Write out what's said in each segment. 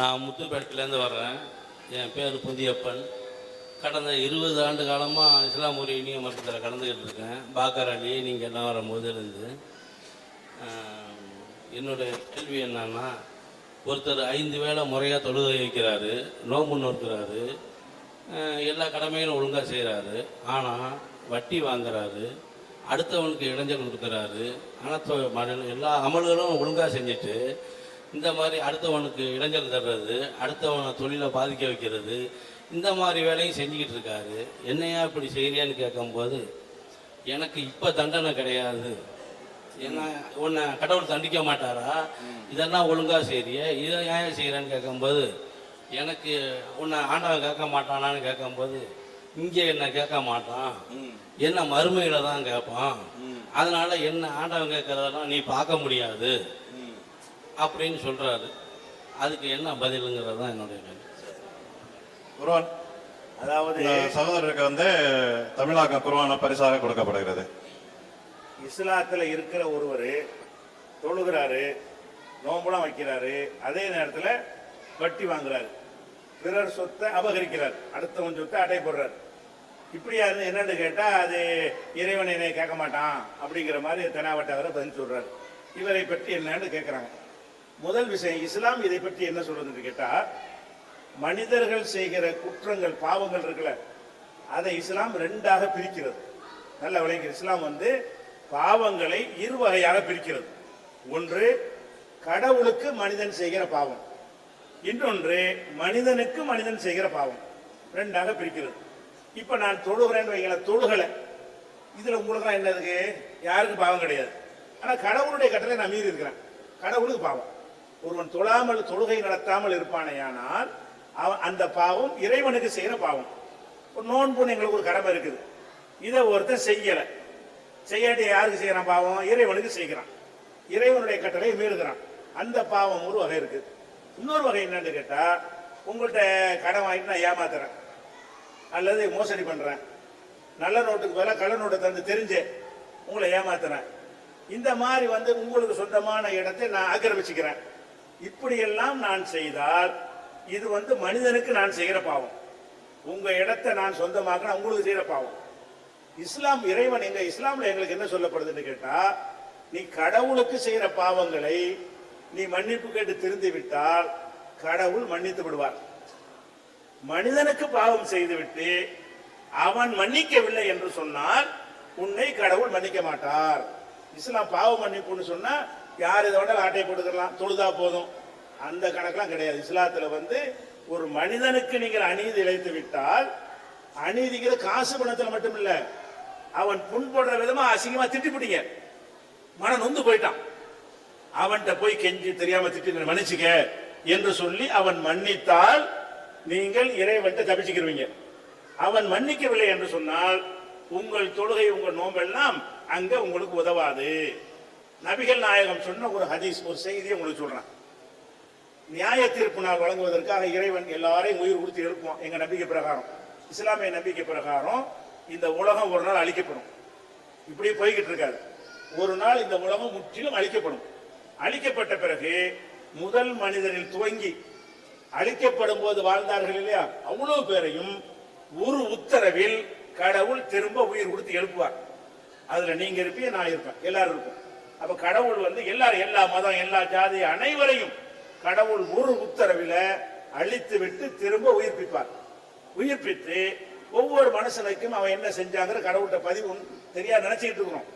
நான் முத்துப்பேட்டிலேருந்து வர்றேன். என் பேர் புதியப்பன். கடந்த 20 ஆண்டு காலமாக இஸ்லாம் ஒரு இனிய மருத்துவத்தில் கலந்துக்கிட்டு இருக்கேன். பாக்கர் அலி நீங்கள் எல்லாம் வரும்போதுலேருந்து என்னுடைய கேள்வி என்னன்னா, ஒருத்தர் 5 வேளை முறையாக தொழுகை வைக்கிறாரு, நோம்பு நோக்கிறாரு, எல்லா கடமைகளும் ஒழுங்காக செய்கிறாரு. ஆனால் வட்டி வாங்குறாரு, அடுத்தவனுக்கு இடைஞ்சல் கொடுக்குறாரு. ஆனால் எல்லா அமல்களும் ஒழுங்காக செஞ்சுட்டு இந்த மாதிரி அடுத்தவனுக்கு இடைஞ்சல் தர்றது, அடுத்தவனை தொழிலை பாதிக்க வைக்கிறது, இந்த மாதிரி வேலையும் செஞ்சுக்கிட்டு இருக்காரு. என்னையா இப்படி செய்யறியான்னு கேட்கும்போது, எனக்கு இப்போ தண்டனை கிடையாது, ஏன்னா உன்னை கடவுள் தண்டிக்க மாட்டாரா, இதெல்லாம் ஒழுங்காக செய்யறிய, இதை ஏன் செய்கிறேன்னு கேட்கும்போது, எனக்கு உன்னை ஆண்டவன் கேட்க மாட்டானான்னு கேட்கும்போது, இங்கே என்ன கேட்க மாட்டான், என்ன மறுமையில தான் கேட்பான், அதனால என்ன ஆண்டவன் கேட்கறதெல்லாம் நீ பார்க்க முடியாது அப்படின்னு சொல்றாரு. அதுக்கு என்ன பதிலுங்கிறது தான் என்னுடைய கேள்வி. குர்ஆன் அதாவது சகோதரருக்கு தமிழாக்க குர்ஆன் பரிசாக கொடுக்கப்படுகிறது. இஸ்லாத்துல இருக்கிற ஒருவர் தொழுகிறாரு, நோம்புலாம் வைக்கிறாரு, அதே நேரத்தில் வட்டி வாங்குறாரு, பிறர் சொத்தை அபகரிக்கிறார், அடுத்தவன் சொத்தை அட்டை போடுறாரு. இப்படியா இருந்து என்னன்னு கேட்டா, அது இறைவன் என்னை கேட்க மாட்டான் அப்படிங்கிற மாதிரி தெனாவட்டவரை பதில் சொல்றாரு. இவரை பற்றி என்னன்னு கேட்கிறாங்க. முதல் விஷயம், இஸ்லாம் இதை பற்றி என்ன சொல்றதுன்னு கேட்டா, மனிதர்கள் செய்கிற குற்றங்கள் பாவங்கள் இருக்குல்ல, அதை இஸ்லாம் 2ஆக பிரிக்கிறது. நல்ல விளங்கி, இஸ்லாம் பாவங்களை 2 வகையாக பிரிக்கிறது. ஒன்று கடவுளுக்கு மனிதன் செய்கிற பாவம், இன்னொன்று மனிதனுக்கு மனிதன் செய்கிற பாவம். 2ஆக பிரிக்கிறது. இப்ப நான் தொழுகிறேன்னு வைங்கள, தொழுகலை, இதுல உங்களுக்கு என்ன இருக்கு, யாருக்கு பாவம் கிடையாது. ஆனா கடவுளுடைய கட்டளை நான் மீறி இருக்கிறேன், கடவுளுக்கு பாவம். ஒருவன் தொழாமல் தொழுகை நடத்தாமல் இருப்பானேயானால் அந்த பாவம் இறைவனுக்கு செய்யற பாவம். ஒரு நோன்பு எங்களுக்கு ஒரு கடமை இருக்குது, இதை ஒருத்தன் செய்யலை, செய்யாட்டி யாருக்கு செய்யறான் பாவம், இறைவனுக்கு செய்கிறான், இறைவனுடைய கட்டளையை மீறுகிறான், அந்த பாவம் ஒரு வகை இருக்கு. இன்னொரு வகை என்னன்னு கேட்டா, உங்கள்கிட்ட கடன் வாங்கிட்டு நான் ஏமாத்துறேன் அல்லது மோசடி பண்றேன், நல்ல நோட்டுக்கு பதிலாக கள்ள நோட்டை தந்து தெரிஞ்சே உங்களை ஏமாத்துறேன், இந்த மாதிரி உங்களுக்கு சொந்தமான இடத்தை நான் ஆக்கிரமிச்சுக்கிறேன், இப்படியெல்லாம் நான் செய்தால் இது மனிதனுக்கு நான் செய்கிற பாவம். உங்க இடத்தை நான் சொந்தமாக்கினா உங்களுக்கு செய்யற பாவம். இஸ்லாம் இறைவன் இஸ்லாம்ல எங்களுக்கு என்ன சொல்லப்படுதுன்னு கேட்டா, நீ கடவுளுக்கு செய்யற பாவங்களை நீ மன்னிப்பு கேட்டு திருந்து விட்டால் கடவுள் மன்னித்து விடுவார். மனிதனுக்கு பாவம் செய்துவிட்டு அவன் மன்னிக்கவில்லை என்று சொன்னால் உன்னை கடவுள் மன்னிக்க மாட்டார். இஸ்லாம் பாவ மன்னிப்புன்னு சொன்னா யார் இதை வேண்டாலும் ஆட்டை போட்டுக்கலாம், தொழுதா போதும், அந்த கணக்கெல்லாம் கிடையாது. இஸ்லாத்துல ஒரு மனிதனுக்கு நீங்கள் அநீதி இழைத்து விட்டால், அநீதிங்கிற காசு பணத்துல மட்டும் இல்ல, அவன் புண்படுற விதமா அசிங்கமா திட்டிப்பிட்டீங்க, மன நொந்து போயிட்டான், அவன்கிட்ட போய் கெஞ்சி தெரியாம திட்டி மன்னிச்சுக்க என்று சொல்லி அவன் மன்னித்தால் நீங்கள் இறைவன்கிட்ட தப்பிச்சுக்கிறீங்க. அவன் மன்னிக்கவில்லை என்று சொன்னால் உங்கள் தொழுகை உங்கள் நோம்பெல்லாம் அங்க உங்களுக்கு உதவாது. நபிகள் நாயகம் சொன்ன ஒரு ஹதீஸ், ஒரு செய்தியை உங்களுக்கு சொல்றேன். நியாய தீர்ப்பு நாள் வழங்குவதற்காக இறைவன் எல்லாரையும் உயிர் கொடுத்து எழுப்புவான். எங்க நம்பிக்கை பிரகாரம், இஸ்லாமிய நம்பிக்கை பிரகாரம் இந்த உலகம் ஒரு நாள் அழிக்கப்படும். இப்படி போய்கிட்டு இருக்காது, ஒரு நாள் இந்த உலகம் முற்றிலும் அழிக்கப்படும். அழிக்கப்பட்ட பிறகு முதல் மனிதரில் துவங்கி அழிக்கப்படும் போது வாழ்ந்தார்கள் இல்லையா, அவ்வளவு பேரையும் ஒரு உத்தரவில் கடவுள் திரும்ப உயிர் கொடுத்து எழுப்புவார். அதுல நீங்க இருப்பீங்க, நான் இருப்பேன், எல்லாரும் இருப்போம். அப்ப கடவுள் எல்லாரும், எல்லா மதம், எல்லா ஜாதி அனைவரையும் கடவுள் ஒரு உத்தரவில அழித்து விட்டு திரும்ப உயிர்ப்பிப்பார். உயிர்ப்பித்து ஒவ்வொரு மனுஷனுக்கும் அவன் என்ன செஞ்சாங்கிற கடவுள்கிட்ட பதிவு தெரியாது நினைச்சுட்டு இருக்கிறோம்.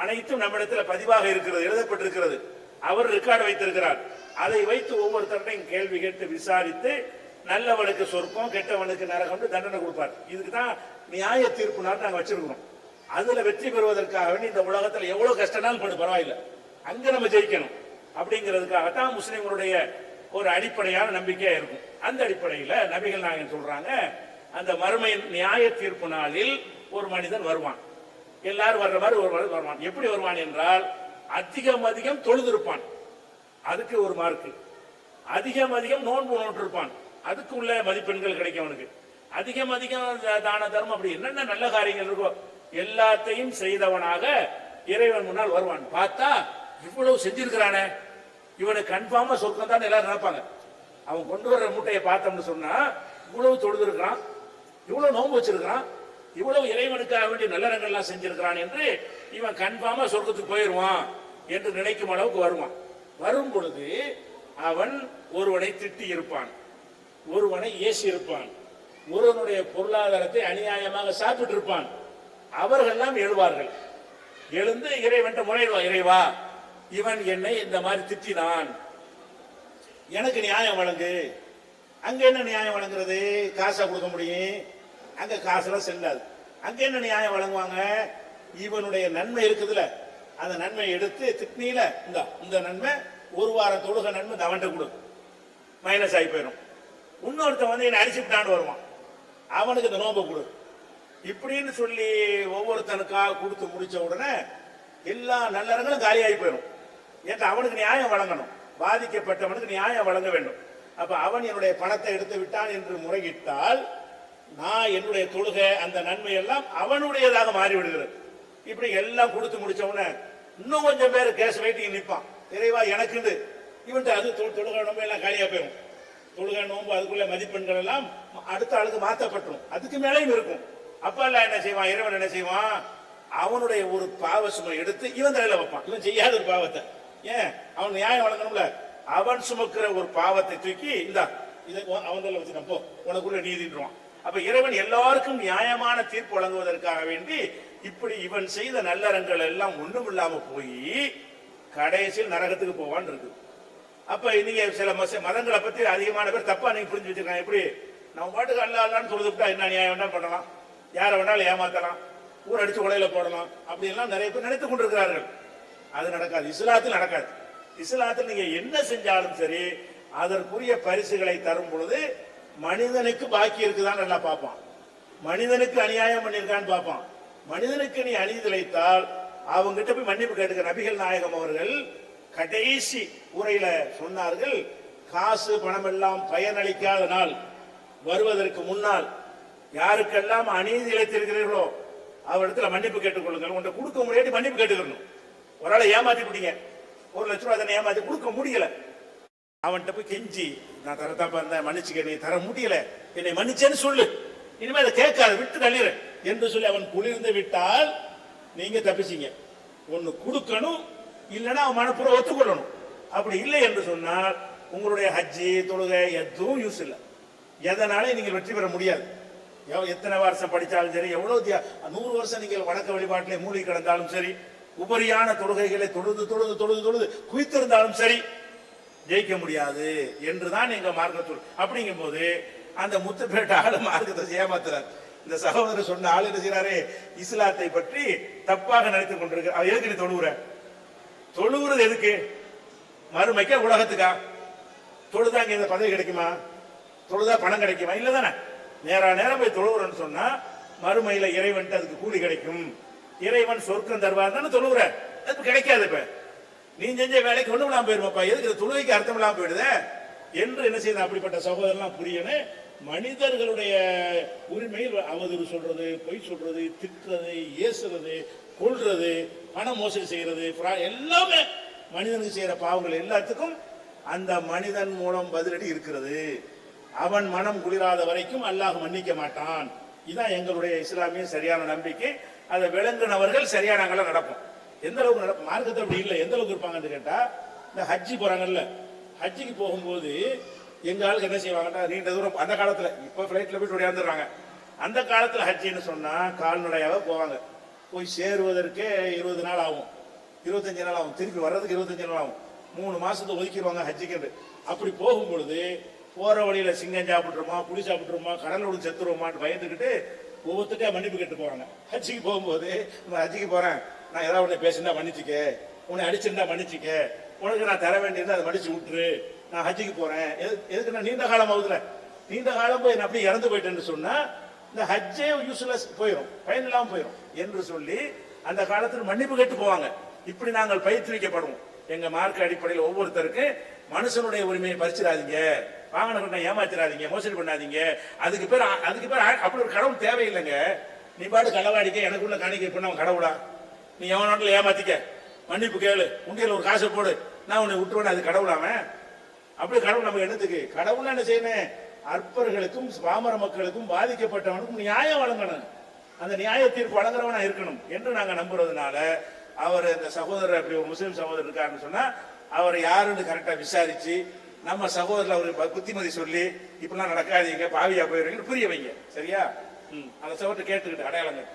அனைத்தும் நம்மிடத்துல பதிவாக இருக்கிறது, எழுதப்பட்டிருக்கிறது, அவர் ரெக்கார்டு வைத்திருக்கிறார். அதை வைத்து ஒவ்வொருத்தரையும் கேள்வி கேட்டு விசாரித்து நல்லவனுக்கு சொர்க்கம், கெட்டவனுக்கு நரகம் தண்டனை கொடுப்பார். இதுக்கு தான் நியாய தீர்ப்பு நாள் நாங்கள் வச்சிருக்கிறோம். அதுல வெற்றி பெறுவதற்காக வேண்டி இந்த உலகத்துல எவ்வளவு கஷ்டனாலும் படு பரவாயில்லை, அங்க நம்ம ஜெயிக்கணும் அப்படிங்கிறதுக்காகத்தான் முஸ்லிம்களுடைய ஒரு அடிப்படையான நம்பிக்கையா இருக்கும். அந்த அடிப்படையில் நபிகள் நாயகம் சொல்றாங்க, அந்த மறுமை நியாய தீர்ப்பு நாளில் ஒரு மனிதன் வருவான், எல்லாரும் வர்ற மாதிரி ஒரு வருவான். எப்படி வருவான் என்றால், அதிகம் தொழுதிருப்பான், அதுக்கு ஒரு மார்க்கு, அதிகம் நோன்பு நோட்டிருப்பான், அதுக்கு உள்ள மதிப்பெண்கள் கிடைக்கும் அவனுக்கு, அதிகம் தான தர்மம், அப்படி என்னென்ன நல்ல காரியங்கள் இருக்கோ எல்லாத்தையும் செய்தவனாக இறைவன் முன்னால் வருவான். பார்த்தா இவ்வளவு செஞ்சிருக்கிறானே, இவனை கன்ஃபார்மா சொர்க்கம் தான் எல்லாரும் நினைப்பாங்க. அவன் கொண்டு வர்ற மூட்டையை பார்த்தோம்னு சொன்னா இவ்வளவு தொழுது இருக்கிறான், இவ்வளவு நோன்பு வச்சிருக்கிறான், இவ்வளவு இறைவனுக்காக வேண்டிய நல்லறங்கள்லாம் செஞ்சிருக்கிறான் என்று இவன் கன்ஃபார்மா சொர்க்கத்துக்கு போயிடுவான் என்று நினைக்கும் அளவுக்கு வருவான். வரும் பொழுது அவன் ஒருவனை திட்டி இருப்பான், ஒருவனை ஏசி இருப்பான், ஒருவனுடைய பொருளாதாரத்தை அநியாயமாக சாப்பிட்டு இருப்பான். அவர்கள்லாம் எழுவார்கள். எழுந்து இறைவன் முறையிடுவான், இறைவா இவன் என்னை இந்த மாதிரி திட்டினான், எனக்கு நியாயம் வழங்கு. அங்க என்ன நியாயம் வழங்குறது? காசை கொடுக்க முடியும், அங்க காசுலாம் செல்லாது. அங்க என்ன நியாயம் வழங்குவாங்க? இவனுடைய நன்மை இருக்குதுல, அந்த நன்மை எடுத்து திட்னியில இந்த நன்மை ஒரு வாரம் தொழுக நன்மை அவன்கிட்ட கொடு, மைனஸ் ஆகி போயிடும். இன்னொருத்தன் வந்து என்னை அடிச்சுட்டான்னு வருவான், அவனுக்கு இந்த நோம்பை கொடு. இப்படின்னு சொல்லி ஒவ்வொருத்தனுக்காக கொடுத்து முடிச்ச உடனே எல்லா நல்லறங்களும் காலியாகி போயிடும். ஏன்னா அவனுக்கு நியாயம் வழங்கணும், பாதிக்கப்பட்டவனுக்கு நியாயம் வழங்க வேண்டும். அப்ப அவன் என்னுடைய பணத்தை எடுத்து விட்டான் என்று முறையிட்டால் நான் என்னுடைய தொழுகை அந்த நன்மை எல்லாம் அவனுடையதாக மாறிவிடுகிறது. இப்படி எல்லாம் கொடுத்து முடிச்ச உடனே இன்னும் கொஞ்சம் பேர் கேஸ் வெயிட்டிங் நிற்பான், இறைவா எனக்குண்டு. இவன்ட்டு அது தொழுகை நோம்பு எல்லாம் காலியா போயிடும். தொழுகை நோம்பு அதுக்குள்ள மதிப்பெண்கள் எல்லாம் அடுத்த ஆளுக்கு மாற்றப்பட்டுரும், அதுக்கு மேலேயும் இருக்கும். அப்ப எல்லாம் என்ன செய்வான்? இறைவன் என்ன செய்வான்? அவனுடைய ஒரு பாவ சுமை எடுத்து இவன் தலையில வைப்பான். இவன் செய்யாத ஒரு பாவத்தை, ஏன் அவன் நியாயம் வழங்கணும்ல, அவன் சுமக்கிற ஒரு பாவத்தை தூக்கி இதை அவன் தலையில வச்சு போ உனக்குள்ள நீதிடுவான். அப்ப இறைவன் எல்லாருக்கும் நியாயமான தீர்ப்பு வழங்குவதற்காக வேண்டி இப்படி இவன் செய்த நல்லறங்கள் எல்லாம் ஒண்ணும் இல்லாம போய் கடைசியில் நரகத்துக்கு போவான் இருக்கு. அப்ப நீங்க சில மதங்களை பத்தி அதிகமான பேர் தப்பா நீங்க புரிஞ்சு வச்சிருக்காங்க. எப்படி நம்ம பாட்டுக்கு அல்ல அல்லான்னு சொல்லிவிட்டா என்ன நியாயம் வேணாலும் பண்ணலாம், யாரை வேணாலும் ஏமாத்தலாம், ஊர் அடிச்சு உலையில போடலாம், அப்படி எல்லாம் நிறைய பேர் நினைத்துக் கொண்டிருக்கிறார்கள். அது நடக்காது, இஸ்லாத்தில் நடக்காது. இஸ்லாத்தில் நீங்க என்ன செஞ்சாலும் சரி அதற்குரிய பரிசுகளை தரும் பொழுது மனிதனுக்கு பாக்கி இருக்குதான் நல்லா பார்ப்பான், மனிதனுக்கு அநியாயம் பண்ணியிருக்கான்னு பார்ப்பான். மனிதனுக்கு நீ அநீதி இழைத்தால் அவங்கிட்ட போய் மன்னிப்பு கேட்டுக்க. நபிகள் நாயகம் அவர்கள் கடைசி உரையில சொன்னார்கள், காசு பணம் எல்லாம் பயனளிக்காத நாள் வருவதற்கு முன்னால் யாருக்கெல்லாம் அநீதி இழைத்திருக்கிறீர்களோ அவரிடத்துல மன்னிப்பு கேட்டுக்கொள்ளுங்கள். உன்னை கொடுக்க முடியாட்டி மன்னிப்பு கேட்டுக்கணும். ஒரு ஆளை ஏமாத்தி விட்டீங்க, 1 லட்ச ரூபாய் அதனை ஏமாத்தி கொடுக்க முடியல, அவன்கிட்ட போய் கெஞ்சி நான் தரத்தாப்ப இருந்தேன் மன்னிச்சுக்க, நீ தர முடியல என்னை மன்னிச்சேன்னு சொல்லு, இனிமே அதை கேட்காத விட்டு தள்ளிடு என்று சொல்லி அவன் குளிர்ந்து விட்டால் நீங்க தப்பிச்சீங்க. ஒன்னு கொடுக்கணும், இல்லைன்னா அவன் மனப்பூர்வம் ஒத்துக்கொள்ளணும். அப்படி இல்லை என்று சொன்னால் உங்களுடைய ஹஜ்ஜி தொழுகை எதுவும் யூஸ் இல்லை, எதனால நீங்கள் வெற்றி பெற முடியாது. எத்தனை வருஷம் படித்தாலும் சரி, எவ்வளவு 100 வருஷம் நீங்கள் வணக்க வழிபாட்டிலே மூழ்கி கிடந்தாலும் சரி, உபரியான தொழுகைகளை தொழுது தொழுது தொழுது தொழுது குவித்திருந்தாலும் சரி ஜெயிக்க முடியாது என்றுதான் எங்க மார்க்கத்தூர். அப்படிங்கும் போது அந்த முத்துப்பேட்டை ஆளு மார்க்கத்தை ஏமாத்துறார். இந்த சகோதரர் சொன்ன ஆளு என்ன செய்யறாரு? இஸ்லாத்தை பற்றி தப்பாக நினைத்துக் கொண்டிருக்கிறார். அவர் எதுக்கு நீ தொழுவுறது எதுக்கு? மறுமைக்கா உலகத்துக்கா? தொழுதாங்க இந்த பதவி கிடைக்குமா? தொழுதா பணம் கிடைக்குமா? இல்லதானே. நேரம் போய் தொழுவுறன்னு சொன்னா மறுமையில இறைவன் அதுக்கு கூலி கிடைக்கும், இறைவன் சொர்க்கம் தருவார் தானே தொழுவுற. அது கிடைக்காது. இப்ப நீ செஞ்ச வேலைக்கு ஒண்ணும் இல்லாம போயிருமாப்பா, எதுக்கு தொழுகைக்கு அர்த்தம் இல்லாம போயிடுது என்று என்ன செய்யணும்? அப்படிப்பட்ட சகோதரர்லாம் புரியணும். மனிதர்களுடைய உரிமையில் அவதூறு சொல்றது, பொய் சொல்றது, திட்டுறது, ஏசுறது, கொள்றது, பண மோசடி செய்யறது, எல்லாமே மனிதனுக்கு செய்யற பாவங்கள் எல்லாத்துக்கும் அந்த மனிதன் மூலம் பதிலடி இருக்கிறது. அவன் மனம் குளிராத வரைக்கும் அல்லாஹ் மன்னிக்க மாட்டான். இதுதான் எங்களுடைய இஸ்லாமிய சரியான நம்பிக்கை. அதை விளங்குனவர்கள் சரியா நாங்களாம் நடப்போம். எந்த அளவுக்கு நடக்கும் மார்க்கத்தை அப்படி இல்லை. எந்த அளவுக்கு இருப்பாங்கன்னு கேட்டா, இந்த ஹஜ்ஜி போறாங்கல்ல, ஹஜ்ஜிக்கு போகும்போது எங்க ஆளுக்கு என்ன செய்வாங்கன்னா நீண்ட தூரம், அந்த காலத்துல இப்ப பிளைட்ல போய் ஓடியாந்துடுறாங்க, அந்த காலத்துல ஹஜ்ஜின்னு சொன்னா கால்நடையாக போவாங்க. போய் சேருவதற்கே 20 நாள் ஆகும், 25 நாள் ஆகும், திருப்பி வர்றதுக்கு 25 நாள் ஆகும். 3 மாசத்தை ஒதுக்கிடுவாங்க ஹஜ்ஜிக்கு. அப்படி போகும்பொழுது போற வழியில சிங்கம் சாப்பிட்டுருமா, புலி சாப்பிட்டுருமா, கடலோடு செத்துருமான்னு பயந்துக்கிட்டு ஒவ்வொருத்தட்டே மன்னிப்பு கேட்டு போவாங்க. ஹஜ்ஜிக்கு போகும்போது ஹஜ்ஜிக்கு போறேன், நான் ஏதாவது உன்னை பேசினா மன்னிச்சுக்க, உன்னை அடிச்சிருந்தா மன்னிச்சுக்க, உனக்கு நான் தர வேண்டியது அதை மன்னிச்சு விட்டுரு, நான் ஹஜ்ஜிக்கு போறேன். எதுக்கு நான் நீண்ட காலம் ஆகுதுல, நீண்ட காலம் போய் நான் அப்படியே இறந்து போயிட்டேன்னு சொன்னா இந்த ஹஜ்ஜே யூஸ்லெஸ் போயிடும், பயன் இல்லாம போயிடும் என்று சொல்லி அந்த காலத்தில் மன்னிப்பு கேட்டு போவாங்க. இப்படி நாங்கள் பயிற்றுவிக்கப்படுவோம். எங்க மார்க்க அடிப்படையில் ஒவ்வொருத்தருக்கு மனுஷனுடைய உரிமையை பறிச்சிடாதீங்க, வாங்கின ஏமாத்திராதீங்க, மோசடி பண்ணாதீங்க. அதுக்கு பேர் அப்படி ஒரு கடவுள் தேவையில்லைங்க. நீ பாட்டு களவாடிக்க, எனக்குள்ள காணிக்கை பண்ண அவன் கடவுளா? நீ எவனாட்டில் ஏமாத்திக்க, மன்னிப்பு கேளு, உண்டியல் ஒரு காசை போடு, நான் உன்னை விட்டுருவேன், அது கடவுளாம? அப்படி கடவுள் நம்ம எண்ணத்துக்கு கடவுள் என்ன செய்யணும்? அற்பர்களுக்கும் பாமர மக்களுக்கும் பாதிக்கப்பட்டவனுக்கும் நியாயம் வழங்கணும், அந்த நியாய தீர்ப்பு வழங்குறவனா இருக்கணும் என்று நாங்க நம்புறதுனால அவர் இந்த சகோதரர் அப்படி ஒரு முஸ்லீம் சகோதரர் இருக்காருன்னு சொன்னா அவர் யாருன்னு கரெக்டா விசாரிச்சு நம்ம சகோதரர் அவருக்கு புத்திமதி சொல்லி இப்படிலாம் நடக்காதீங்க பாவியா போயிருவீங்கன்னு புரிய வைங்க. சரியா? அந்த சகோதரர் கேட்டுக்கிட்டு அடையாளங்க